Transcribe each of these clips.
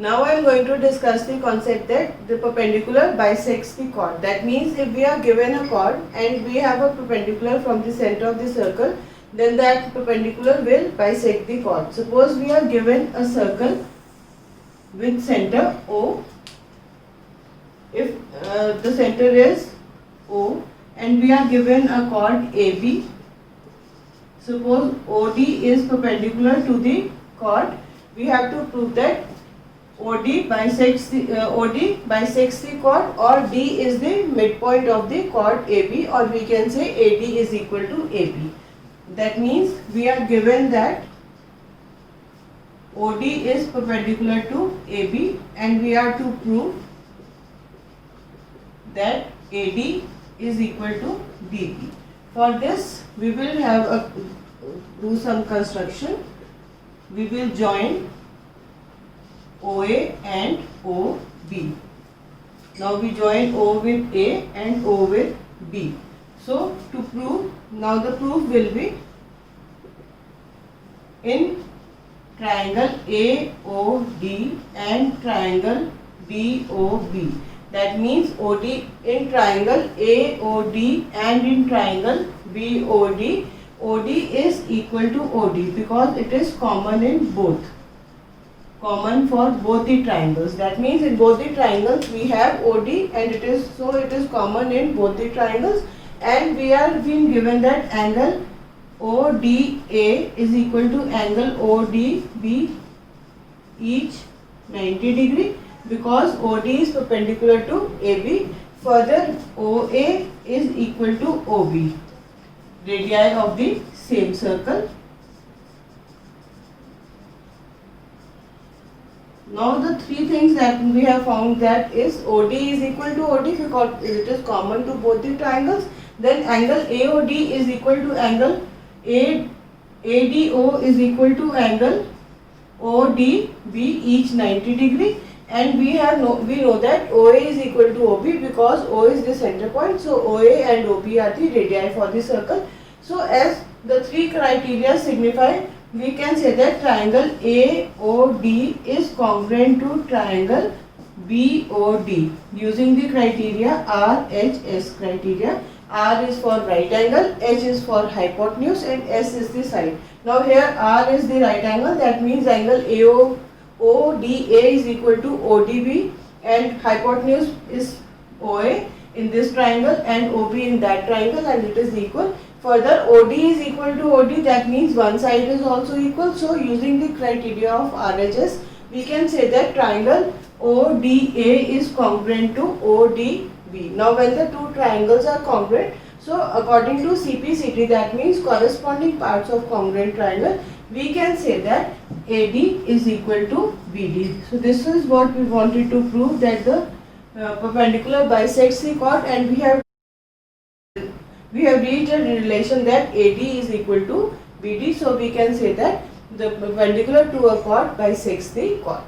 Now I am going to discuss the concept that the perpendicular bisects the chord. That means if we are given a chord and we have a perpendicular from the center of the circle, then that perpendicular will bisect the chord. Suppose we are given a circle with center O. If the center is O and we are given a chord AB, suppose OD is perpendicular to the chord, we have to prove that OD bisects the chord, or D is the midpoint of the chord AB, or we can say AD is equal to AB. That means we are given that OD is perpendicular to AB and we are to prove that AD is equal to DB. For this we will have do some construction. We will join OA and OB. Now we join O with A and O with B. So to prove, now the proof will be in triangle AOD and triangle BOB. That means OD in triangle AOD and in triangle BOD, OD is equal to OD because it is common in both. Common for both the triangles. That means in both the triangles we have OD and it is common in both the triangles, and we are being given that angle ODA is equal to angle ODB, each 90 degree, because OD is perpendicular to AB. Further, OA is equal to OB, radii of the same circle. Now the three things that we have found, that is OD is equal to OD because it is common to both the triangles. Then angle AOD is equal to angle ADO is equal to angle ODB, each 90 degree. And we know that OA is equal to OB because O is the center point. So OA and OB are the radii for the circle. So as the three criteria signify, we can say that triangle AOD is congruent to triangle BOD using the criteria RHS criteria. R is for right angle, H is for hypotenuse, and S is the side. Now here R is the right angle, that means angle ODA is equal to ODB, and hypotenuse is OA in this triangle and OB in that triangle, and it is equal. Further, OD is equal to OD, that means one side is also equal. So using the criteria of RHS, we can say that triangle ODA is congruent to ODB. Now when the two triangles are congruent, so according to CPCT, that means corresponding parts of congruent triangle, we can say that AD is equal to BD. So this is what we wanted to prove, that the perpendicular bisects the chord, and we have reached a relation that AD is equal to BD. So we can say that the perpendicular to a chord bisects the chord.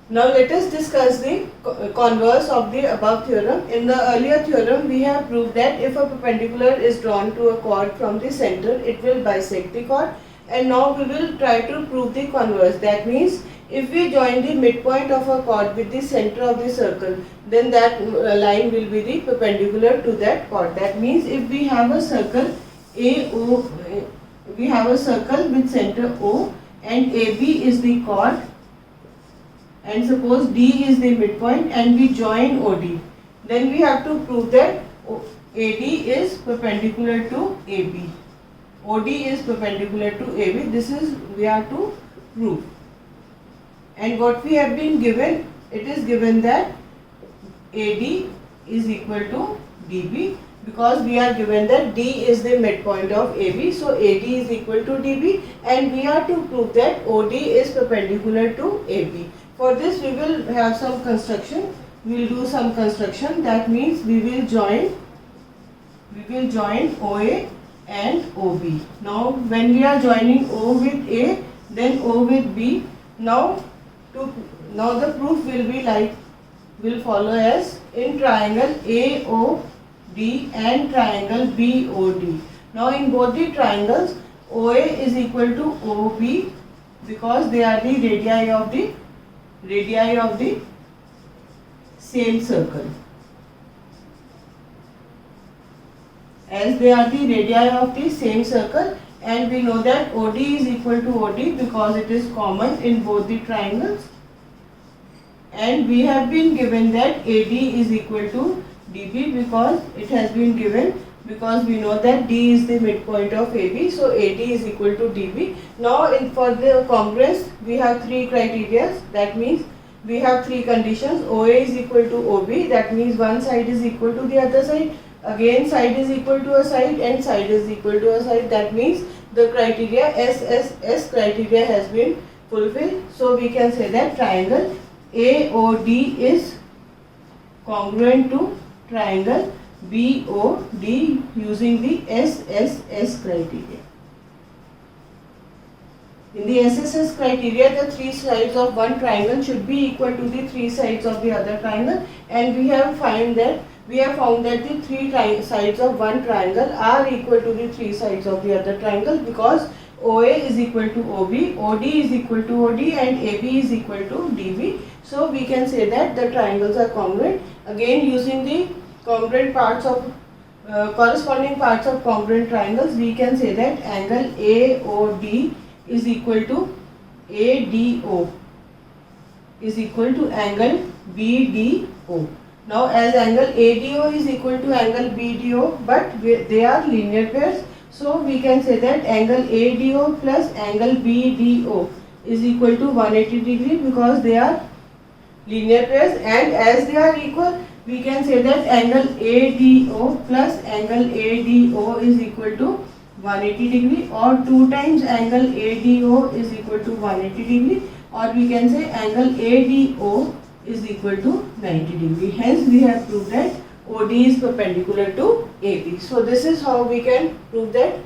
Now let us discuss the converse of the above theorem. In the earlier theorem, we have proved that if a perpendicular is drawn to a chord from the center, it will bisect the chord. And now we will try to prove the converse. That means if we join the midpoint of a chord with the center of the circle, then that line will be the perpendicular to that chord. That means if we have a circle we have a circle with center O and AB is the chord, and suppose D is the midpoint, and we join OD, then we have to prove that AD is perpendicular to AB. OD is perpendicular to AB. This is we have to prove. And what we have been given, it is given that AD is equal to DB, because we are given that D is the midpoint of AB, so AD is equal to DB, and we are to prove that OD is perpendicular to AB. For this we will have some construction. We will do some construction. That means we will join OA and OB. Now when we are joining O with A, then O with B. Now the proof will follow as in triangle AOD and triangle BOD. Now in both the triangles, OA is equal to OB because they are the radii of the same circle. As they are the radii of the same circle, and we know that OD is equal to OD because it is common in both the triangles, and we have been given that AD is equal to DB because it has been given, because we know that D is the midpoint of AB, so AD is equal to DB. Now for the congruence we have three criteria, that means we have three conditions. OA is equal to OB, that means one side is equal to the other side, again side is equal to a side, and side is equal to a side, that means the criteria SSS criteria has been fulfilled. So we can say that triangle AOD is congruent to triangle BOD using the SSS criteria. In the SSS criteria, the three sides of one triangle should be equal to the three sides of the other triangle, and we have found that the three sides of one triangle are equal to the three sides of the other triangle, because OA is equal to OB, OD is equal to OD, and AB is equal to DB. So we can say that the triangles are congruent. Again, using the congruent parts of corresponding parts of congruent triangles, we can say that angle AOD is equal to ADO is equal to angle BDO. Now as angle ADO is equal to angle BDO, but they are linear pairs, so we can say that angle ADO plus angle BDO is equal to 180 degree because they are linear pairs, and as they are equal, we can say that angle ADO plus angle ADO is equal to 180 degree, or 2 times angle ADO is equal to 180 degree, or we can say angle ADO is equal to 90 degree. Hence we have proved that OD is perpendicular to AB. So this is how we can prove that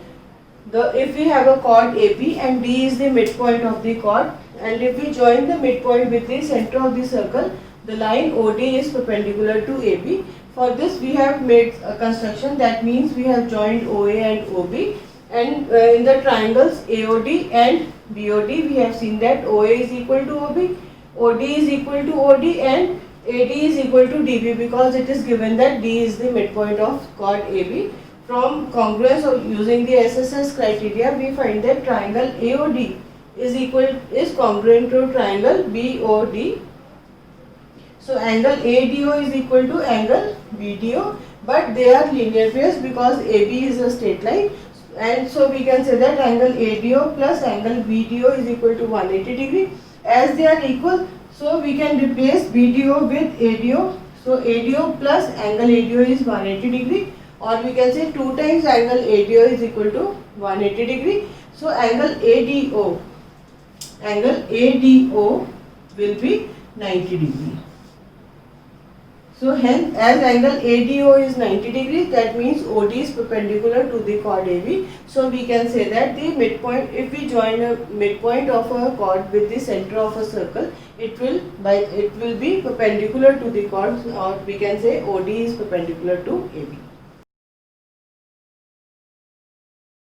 if we have a chord AB and D is the midpoint of the chord, and if we join the midpoint with the center of the circle, the line OD is perpendicular to AB. For this we have made a construction, that means we have joined OA and OB, and in the triangles AOD and BOD we have seen that OA is equal to OB, OD is equal to OD, and AD is equal to DB because it is given that D is the midpoint of chord AB. From congruence of using the SSS criteria, we find that triangle AOD is congruent to triangle BOD. So angle ADO is equal to angle BDO, but they are linear pairs because AB is a straight line, and so we can say that angle ADO plus angle BDO is equal to 180 degree. As they are equal, so we can replace BDO with ADO. So ADO plus angle ADO is 180 degree, or we can say 2 times angle ADO is equal to 180 degree. So angle ADO will be 90 degree. So hence, as angle ADO is 90 degrees, that means OD is perpendicular to the chord AB. So we can say that the midpoint, if we join a midpoint of a chord with the center of a circle, it will be perpendicular to the chord, or we can say OD is perpendicular to AB.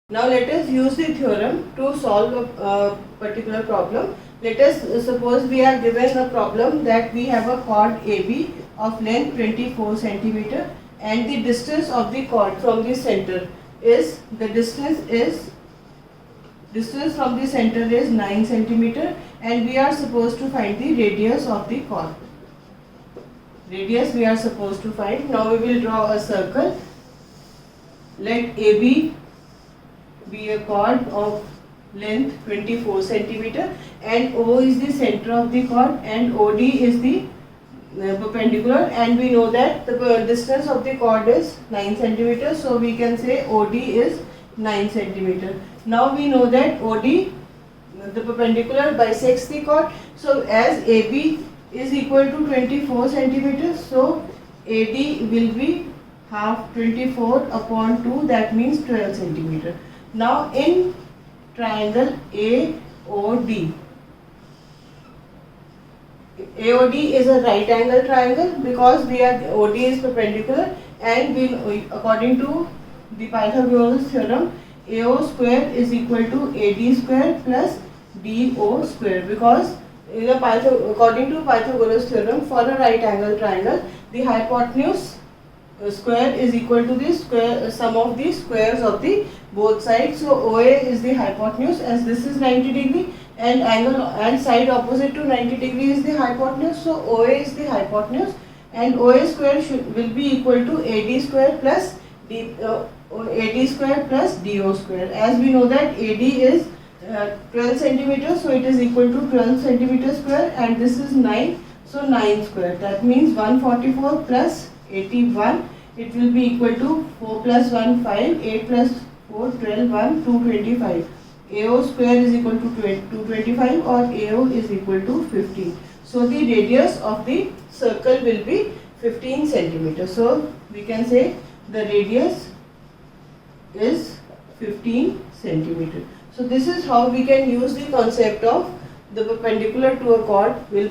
Now let us use the theorem to solve a particular problem. Let us suppose we are given a problem that we have a chord AB of length 24 centimeter, and the distance of the chord from the center is, distance from the center is 9 centimeter, and we are supposed to find the radius of the chord. Radius we are supposed to find. Now we will draw a circle. Let AB be a chord of length 24 centimeter, and O is the center of the chord, and OD is the perpendicular, and we know that the distance of the chord is 9 centimeter, so we can say OD is 9 centimeter. Now we know that OD, the perpendicular, bisects the chord. So as AB is equal to 24 centimeters, so AD will be half 24 upon 2, that means 12 centimeter. Now in triangle AOD is a right angle triangle because OD is perpendicular, and according to the Pythagoras theorem, AO square is equal to AD square plus DO square, because in the according to Pythagoras theorem, for a right angle triangle, the hypotenuse square is equal to the square sum of the squares of the both sides. So OA is the hypotenuse, as this is 90 degree, and angle and side opposite to 90 degree is the hypotenuse. So OA is the hypotenuse, and OA square will be equal to AD square plus AD square plus DO square. As we know that AD is 12 centimeters, so it is equal to 12 centimeter square, and this is 9, so 9 square. That means 144 plus 81, it will be equal to 4 plus 1 5, 8 plus 4 12, 1 225. AO square is equal to 225, or AO is equal to 15. So the radius of the circle will be 15 centimeters. So we can say the radius is 15 centimeters. So this is how we can use the concept of the perpendicular to a chord will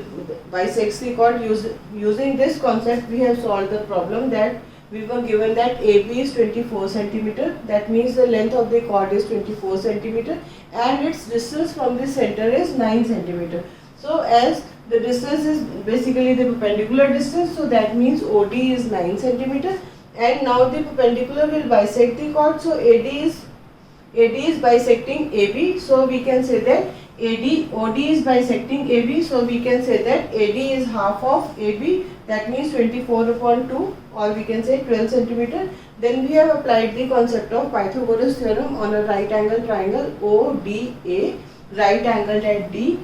bisects the chord. Using this concept, we have solved the problem that we were given that AB is 24 centimeter. That means the length of the chord is 24 centimeter, and its distance from the center is 9 centimeter. So as the distance is basically the perpendicular distance, so that means OD is 9 centimeter, and now the perpendicular will bisect the chord. So AD is bisecting AB, so we can say that OD is bisecting AB, so we can say that AD is half of AB, that means 24 upon 2, or we can say 12 centimeter. Then we have applied the concept of Pythagoras theorem on a right angle triangle ODA, right angled at D,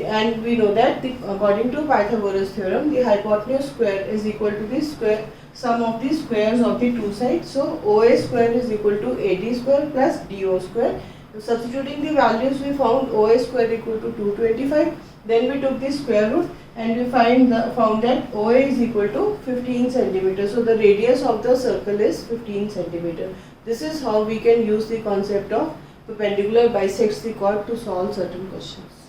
and we know that according to Pythagoras theorem, the hypotenuse square is equal to the sum of the squares of the two sides. So OA square is equal to AD square plus DO square. Substituting the values, we found OA square equal to 225. Then we took the square root, and we found that OA is equal to 15 centimeters. So the radius of the circle is 15 centimeters. This is how we can use the concept of perpendicular bisects the chord to solve certain questions.